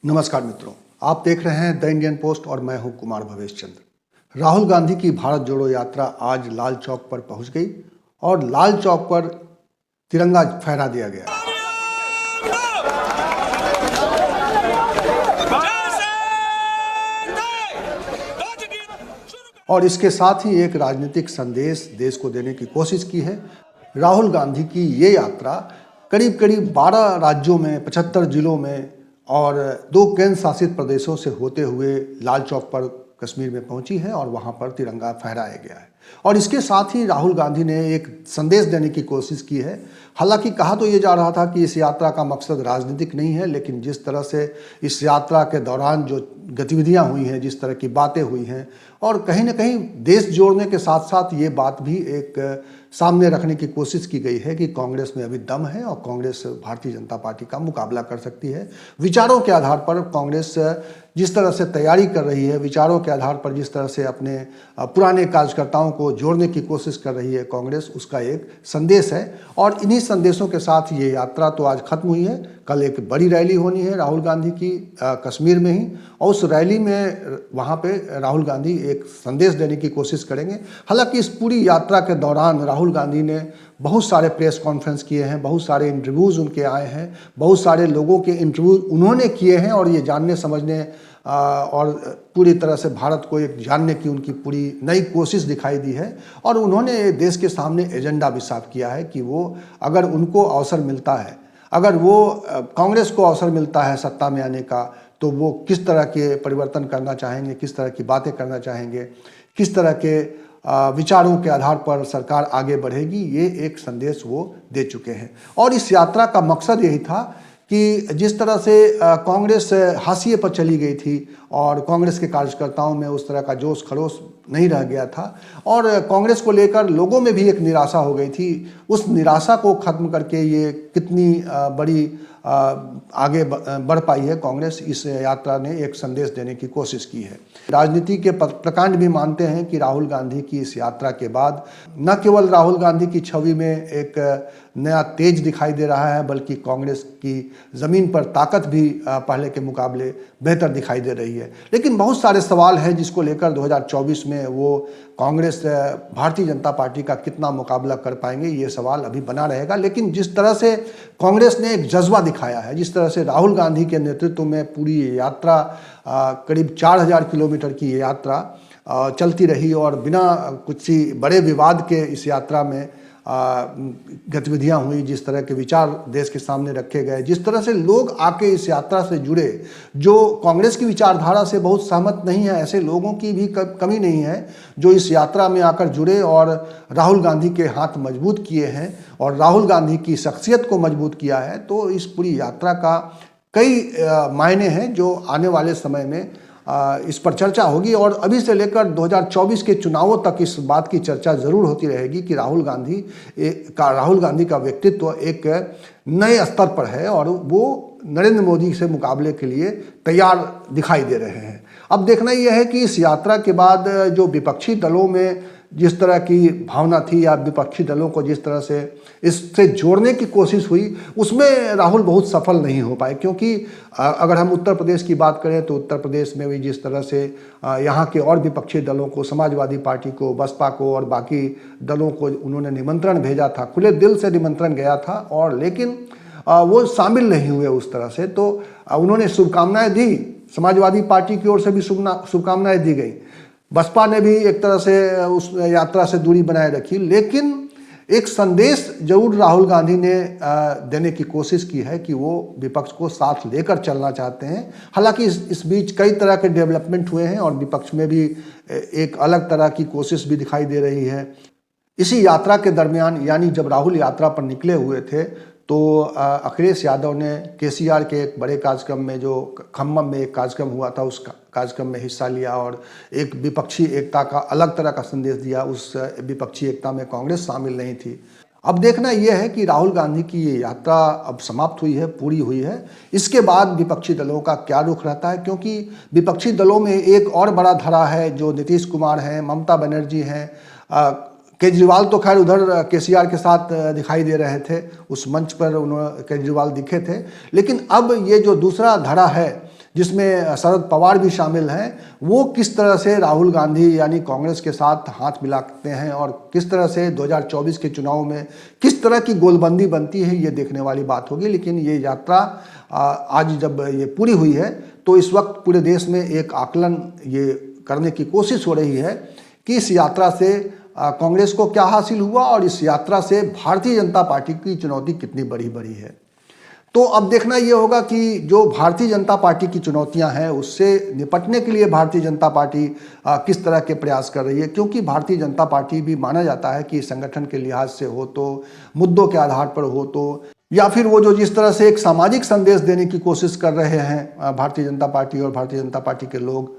नमस्कार मित्रों, आप देख रहे हैं द इंडियन पोस्ट और मैं हूं कुमार भवेश चंद्र। राहुल गांधी की भारत जोड़ो यात्रा आज लाल चौक पर पहुंच गई और लाल चौक पर तिरंगा फहरा दिया गया। और इसके साथ ही एक राजनीतिक संदेश देश को देने की कोशिश की है। राहुल गांधी की ये यात्रा करीब करीब 12 राज्यों में 75 जिलों में और 2 केंद्र शासित प्रदेशों से होते हुए लाल चौक पर कश्मीर में पहुंची है और वहां पर तिरंगा फहराया गया है। और इसके साथ ही राहुल गांधी ने एक संदेश देने की कोशिश की है। हालांकि कहा तो ये जा रहा था कि इस यात्रा का मकसद राजनीतिक नहीं है, लेकिन जिस तरह से इस यात्रा के दौरान जो गतिविधियां हुई हैं, जिस तरह की बातें हुई हैं और कहीं ना कहीं देश जोड़ने के साथ साथ ये बात भी एक सामने रखने की कोशिश की गई है कि कांग्रेस में अभी दम है और कांग्रेस भारतीय जनता पार्टी का मुकाबला कर सकती है। विचारों के आधार पर कांग्रेस जिस तरह से तैयारी कर रही है, विचारों के आधार पर जिस तरह से अपने पुराने कार्यकर्ताओं को जोड़ने की कोशिश कर रही है कांग्रेस, उसका एक संदेश है। और इन्हीं संदेशों के साथ ये यात्रा तो आज खत्म हुई है। कल एक बड़ी रैली होनी है राहुल गांधी की कश्मीर में ही, और उस रैली में वहाँ पे राहुल गांधी एक संदेश देने की कोशिश करेंगे। हालांकि इस पूरी यात्रा के दौरान राहुल गांधी ने बहुत सारे प्रेस कॉन्फ्रेंस किए हैं, बहुत सारे इंटरव्यूज़ उनके आए हैं, बहुत सारे लोगों के इंटरव्यू उन्होंने किए हैं और ये जानने समझने और पूरी तरह से भारत को एक जानने की उनकी पूरी नई कोशिश दिखाई दी है। और उन्होंने देश के सामने एजेंडा भी साफ किया है कि वो अगर उनको अवसर मिलता है, अगर वो कांग्रेस को अवसर मिलता है सत्ता में आने का, तो वो किस तरह के परिवर्तन करना चाहेंगे, किस तरह की बातें करना चाहेंगे, किस तरह के विचारों के आधार पर सरकार आगे बढ़ेगी, ये एक संदेश वो दे चुके हैं। और इस यात्रा का मकसद यही था कि जिस तरह से कांग्रेस हाशिए पर चली गई थी और कांग्रेस के कार्यकर्ताओं में उस तरह का जोश खरोश नहीं रह गया था और कांग्रेस को लेकर लोगों में भी एक निराशा हो गई थी, उस निराशा को ख़त्म करके ये कितनी बड़ी आगे बढ़ पाई है कांग्रेस, इस यात्रा ने एक संदेश देने की कोशिश की है। राजनीति के प्रकांड भी मानते हैं कि राहुल गांधी की इस यात्रा के बाद न केवल राहुल गांधी की छवि में एक नया तेज दिखाई दे रहा है, बल्कि कांग्रेस की ज़मीन पर ताकत भी पहले के मुकाबले बेहतर दिखाई दे रही है। लेकिन बहुत सारे सवाल हैं जिसको लेकर 2024 में वो कांग्रेस भारतीय जनता पार्टी का कितना मुकाबला कर पाएंगे, ये सवाल अभी बना रहेगा। लेकिन जिस तरह से कांग्रेस ने एक जज्बा दिखाया है, जिस तरह से राहुल गांधी के नेतृत्व में पूरी यात्रा करीब 4000 किलोमीटर की ये यात्रा चलती रही और बिना कुछ बड़े विवाद के इस यात्रा में गतिविधियां हुई, जिस तरह के विचार देश के सामने रखे गए, जिस तरह से लोग आके इस यात्रा से जुड़े, जो कांग्रेस की विचारधारा से बहुत सहमत नहीं है, ऐसे लोगों की भी कमी नहीं है जो इस यात्रा में आकर जुड़े और राहुल गांधी के हाथ मजबूत किए हैं और राहुल गांधी की शख्सियत को मजबूत किया है। तो इस पूरी यात्रा का कई मायने हैं जो आने वाले समय में इस पर चर्चा होगी और अभी से लेकर 2024 के चुनावों तक इस बात की चर्चा ज़रूर होती रहेगी कि राहुल गांधी का व्यक्तित्व एक नए स्तर पर है और वो नरेंद्र मोदी से मुकाबले के लिए तैयार दिखाई दे रहे हैं। अब देखना यह है कि इस यात्रा के बाद जो विपक्षी दलों में जिस तरह की भावना थी या विपक्षी दलों को जिस तरह से इससे जोड़ने की कोशिश हुई, उसमें राहुल बहुत सफल नहीं हो पाए। क्योंकि अगर हम उत्तर प्रदेश की बात करें तो उत्तर प्रदेश में भी जिस तरह से यहाँ के और विपक्षी दलों को, समाजवादी पार्टी को, बसपा को और बाकी दलों को उन्होंने निमंत्रण भेजा था, खुले दिल से निमंत्रण गया था और लेकिन वो शामिल नहीं हुए उस तरह से। तो उन्होंने शुभकामनाएँ दी, समाजवादी पार्टी की ओर से भी शुभकामनाएँ दी गई, बसपा ने भी एक तरह से उस यात्रा से दूरी बनाए रखी, लेकिन एक संदेश जरूर राहुल गांधी ने देने की कोशिश की है कि वो विपक्ष को साथ लेकर चलना चाहते हैं। हालांकि इस बीच कई तरह के डेवलपमेंट हुए हैं और विपक्ष में भी एक अलग तरह की कोशिश भी दिखाई दे रही है। इसी यात्रा के दरमियान, यानी जब राहुल यात्रा पर निकले हुए थे, तो अखिलेश यादव ने केसीआर के एक बड़े कार्यक्रम में, जो खम्मम में एक कार्यक्रम हुआ था, उस कार्यक्रम में हिस्सा लिया और एक विपक्षी एकता का अलग तरह का संदेश दिया। उस विपक्षी एकता में कांग्रेस शामिल नहीं थी। अब देखना यह है कि राहुल गांधी की ये यात्रा अब समाप्त हुई है, पूरी हुई है, इसके बाद विपक्षी दलों का क्या रुख रहता है। क्योंकि विपक्षी दलों में एक और बड़ा धड़ा है जो नीतीश कुमार हैं, ममता बनर्जी हैं, केजरीवाल तो खैर उधर केसीआर के साथ दिखाई दे रहे थे, उस मंच पर उन्होंने केजरीवाल दिखे थे। लेकिन अब ये जो दूसरा धड़ा है जिसमें शरद पवार भी शामिल हैं, वो किस तरह से राहुल गांधी यानी कांग्रेस के साथ हाथ मिलाते हैं और किस तरह से 2024 के चुनाव में किस तरह की गोलबंदी बनती है, ये देखने वाली बात होगी। लेकिन ये यात्रा आज जब ये पूरी हुई है तो इस वक्त पूरे देश में एक आकलन ये करने की कोशिश हो रही है कि इस यात्रा से कांग्रेस को क्या हासिल हुआ और इस यात्रा से भारतीय जनता पार्टी की चुनौती कितनी बड़ी है। तो अब देखना ये होगा कि जो भारतीय जनता पार्टी की चुनौतियां हैं उससे निपटने के लिए भारतीय जनता पार्टी किस तरह के प्रयास कर रही है, क्योंकि भारतीय जनता पार्टी भी माना जाता है कि संगठन के लिहाज से हो तो, मुद्दों के आधार पर हो तो, या फिर वो जो जिस तरह से एक सामाजिक संदेश देने की कोशिश कर रहे हैं भारतीय जनता पार्टी और भारतीय जनता पार्टी के लोग,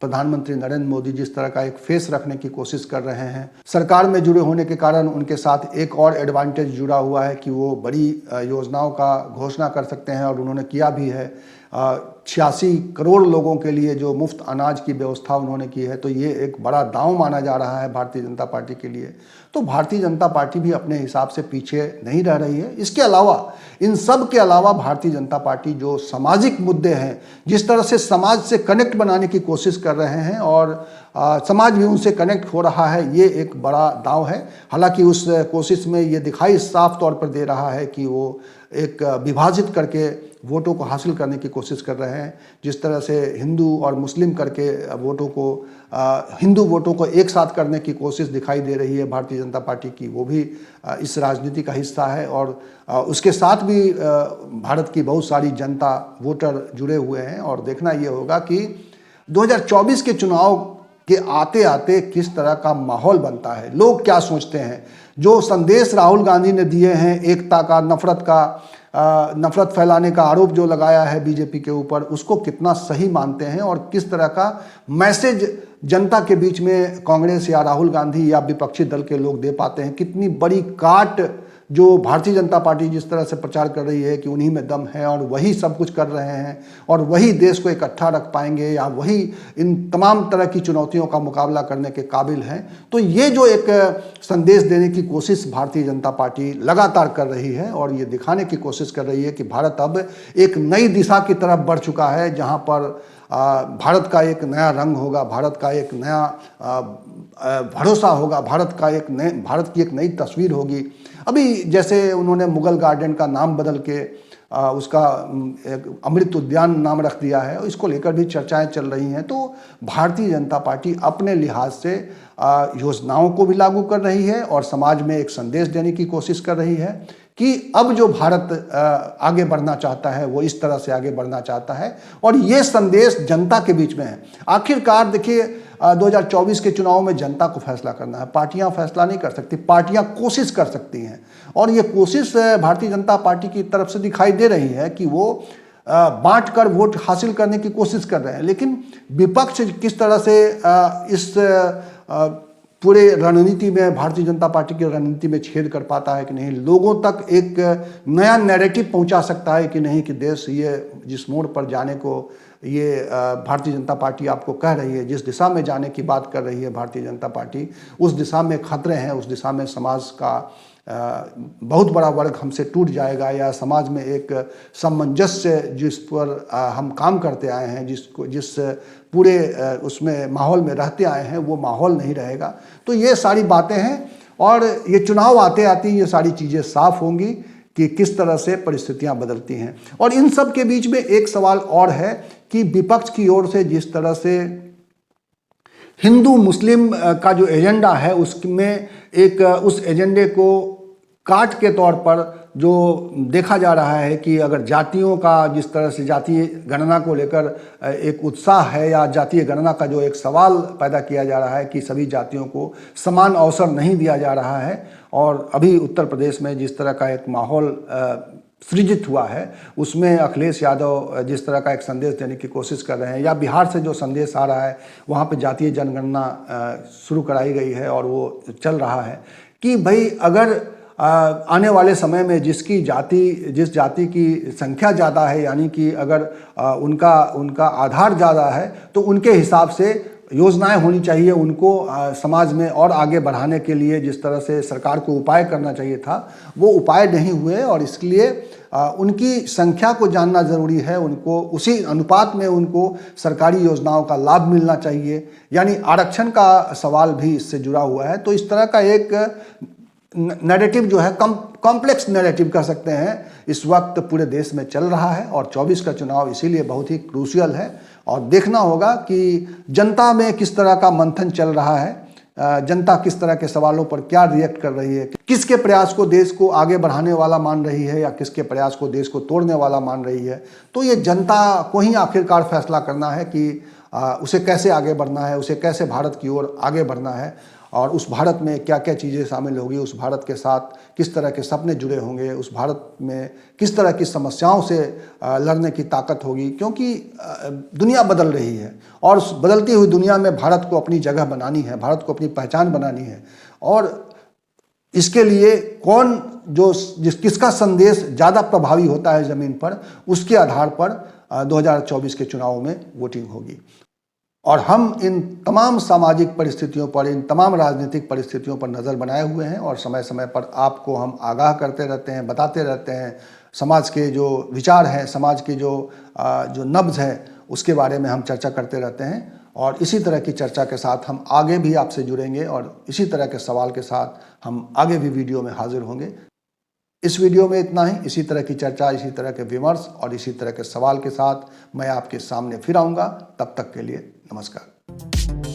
प्रधानमंत्री नरेंद्र मोदी जिस तरह का एक फेस रखने की कोशिश कर रहे हैं, सरकार में जुड़े होने के कारण उनके साथ एक और एडवांटेज जुड़ा हुआ है कि वो बड़ी योजनाओं का घोषणा कर सकते हैं और उन्होंने किया भी है। 86 करोड़ लोगों के लिए जो मुफ्त अनाज की व्यवस्था उन्होंने की है, तो ये एक बड़ा दांव माना जा रहा है भारतीय जनता पार्टी के लिए। तो भारतीय जनता पार्टी भी अपने हिसाब से पीछे नहीं रह रही है। इसके अलावा, इन सब के अलावा भारतीय जनता पार्टी जो सामाजिक मुद्दे हैं, जिस तरह से समाज से कनेक्ट बनाने की कोशिश कर रहे हैं और समाज भी उनसे कनेक्ट हो रहा है, ये एक बड़ा दांव है। हालांकि उस कोशिश में ये दिखाई साफ तौर पर दे रहा है कि वो एक विभाजित करके वोटों को हासिल करने की कोशिश कर रहे हैं। जिस तरह से हिंदू और मुस्लिम करके वोटों को हिंदू वोटों को एक साथ करने की कोशिश दिखाई दे रही है भारतीय जनता पार्टी की, वो भी इस राजनीति का हिस्सा है। और उसके साथ भी भारत की बहुत सारी जनता, वोटर जुड़े हुए हैं। और देखना ये होगा कि 2024 के चुनाव के आते आते किस तरह का माहौल बनता है, लोग क्या सोचते हैं। जो संदेश राहुल गांधी ने दिए हैं, एकता का, नफरत फैलाने का आरोप जो लगाया है बीजेपी के ऊपर, उसको कितना सही मानते हैं और किस तरह का मैसेज जनता के बीच में कांग्रेस या राहुल गांधी या विपक्षी दल के लोग दे पाते हैं। कितनी बड़ी काट जो भारतीय जनता पार्टी जिस तरह से प्रचार कर रही है कि उन्हीं में दम है और वही सब कुछ कर रहे हैं और वही देश को इकट्ठा रख पाएंगे या वही इन तमाम तरह की चुनौतियों का मुकाबला करने के काबिल हैं। तो ये जो एक संदेश देने की कोशिश भारतीय जनता पार्टी लगातार कर रही है और ये दिखाने की कोशिश कर रही है कि भारत अब एक नई दिशा की तरफ बढ़ चुका है, जहाँ पर भारत का एक नया रंग होगा, भारत का एक नया भरोसा होगा, भारत की एक नई तस्वीर होगी। अभी जैसे उन्होंने मुगल गार्डन का नाम बदल के उसका एक अमृत उद्यान नाम रख दिया है, इसको लेकर भी चर्चाएं चल रही हैं। तो भारतीय जनता पार्टी अपने लिहाज से योजनाओं को भी लागू कर रही है और समाज में एक संदेश देने की कोशिश कर रही है कि अब जो भारत आगे बढ़ना चाहता है वो इस तरह से आगे बढ़ना चाहता है और ये संदेश जनता के बीच में है। आखिरकार देखिए, 2024 के चुनाव में जनता को फैसला करना है, पार्टियां फैसला नहीं कर सकती, पार्टियां कोशिश कर सकती हैं और ये कोशिश भारतीय जनता पार्टी की तरफ से दिखाई दे रही है कि वो बांट कर वोट हासिल करने की कोशिश कर रहे हैं। लेकिन विपक्ष किस तरह से इस पूरे रणनीति में, भारतीय जनता पार्टी की रणनीति में छेद कर पाता है कि नहीं, लोगों तक एक नया नैरेटिव पहुंचा सकता है कि नहीं, कि देश ये जिस मोड़ पर जाने को ये भारतीय जनता पार्टी आपको कह रही है, जिस दिशा में जाने की बात कर रही है भारतीय जनता पार्टी, उस दिशा में खतरे हैं, उस दिशा में समाज का बहुत बड़ा वर्ग हमसे टूट जाएगा या समाज में एक सामंजस्य जिस पर हम काम करते आए हैं, जिस पूरे उसमें माहौल में रहते आए हैं, वो माहौल नहीं रहेगा। तो ये सारी बातें हैं और ये चुनाव आते आते ये सारी चीज़ें साफ होंगी कि किस तरह से परिस्थितियां बदलती हैं। और इन सब के बीच में एक सवाल और है कि विपक्ष की ओर से जिस तरह से हिंदू मुस्लिम का जो एजेंडा है उसमें एक उस एजेंडे को काट के तौर पर जो देखा जा रहा है कि अगर जातियों का जिस तरह से जातीय गणना को लेकर एक उत्साह है या जातीय गणना का जो एक सवाल पैदा किया जा रहा है कि सभी जातियों को समान अवसर नहीं दिया जा रहा है, और अभी उत्तर प्रदेश में जिस तरह का एक माहौल सृजित हुआ है उसमें अखिलेश यादव जिस तरह का एक संदेश देने की कोशिश कर रहे हैं, या बिहार से जो संदेश आ रहा है वहाँ पे जातीय जनगणना शुरू कराई गई है और वो चल रहा है कि भाई अगर आने वाले समय में जिस जाति की संख्या ज़्यादा है, यानी कि अगर उनका आधार ज़्यादा है तो उनके हिसाब से योजनाएं होनी चाहिए उनको समाज में और आगे बढ़ाने के लिए, जिस तरह से सरकार को उपाय करना चाहिए था वो उपाय नहीं हुए, और इसलिए उनकी संख्या को जानना ज़रूरी है। उनको उसी अनुपात में उनको सरकारी योजनाओं का लाभ मिलना चाहिए, यानी आरक्षण का सवाल भी इससे जुड़ा हुआ है। तो इस तरह का एक नैरेटिव जो है, कॉम्प्लेक्स नैरेटिव कह सकते हैं, इस वक्त पूरे देश में चल रहा है, और 24 का चुनाव इसीलिए बहुत ही क्रूशियल है। और देखना होगा कि जनता में किस तरह का मंथन चल रहा है, जनता किस तरह के सवालों पर क्या रिएक्ट कर रही है, किसके प्रयास को देश को आगे बढ़ाने वाला मान रही है या किसके प्रयास को देश को तोड़ने वाला मान रही है। तो ये जनता को ही आखिरकार फैसला करना है कि उसे कैसे आगे बढ़ना है, उसे कैसे भारत की ओर आगे बढ़ना है, और उस भारत में क्या क्या चीज़ें शामिल होगी, उस भारत के साथ किस तरह के सपने जुड़े होंगे, उस भारत में किस तरह की समस्याओं से लड़ने की ताकत होगी। क्योंकि दुनिया बदल रही है, और उस बदलती हुई दुनिया में भारत को अपनी जगह बनानी है, भारत को अपनी पहचान बनानी है, और इसके लिए कौन किसका संदेश ज़्यादा प्रभावी होता है ज़मीन पर, उसके आधार पर 2024 के चुनाव में वोटिंग होगी। और हम इन तमाम सामाजिक परिस्थितियों पर, इन तमाम राजनीतिक परिस्थितियों पर नज़र बनाए हुए हैं, और समय समय पर आपको हम आगाह करते रहते हैं, बताते रहते हैं। समाज के जो विचार हैं, समाज की जो नब्ज़ है, उसके बारे में हम चर्चा करते रहते हैं। और इसी तरह की चर्चा के साथ हम आगे भी आपसे जुड़ेंगे, और इसी तरह के सवाल के साथ हम आगे भी वीडियो में हाजिर होंगे। इस वीडियो में इतना ही। इसी तरह की चर्चा, इसी तरह के विमर्श और इसी तरह के सवाल के साथ मैं आपके सामने फिर आऊँगा। तब तक के लिए नमस्कार।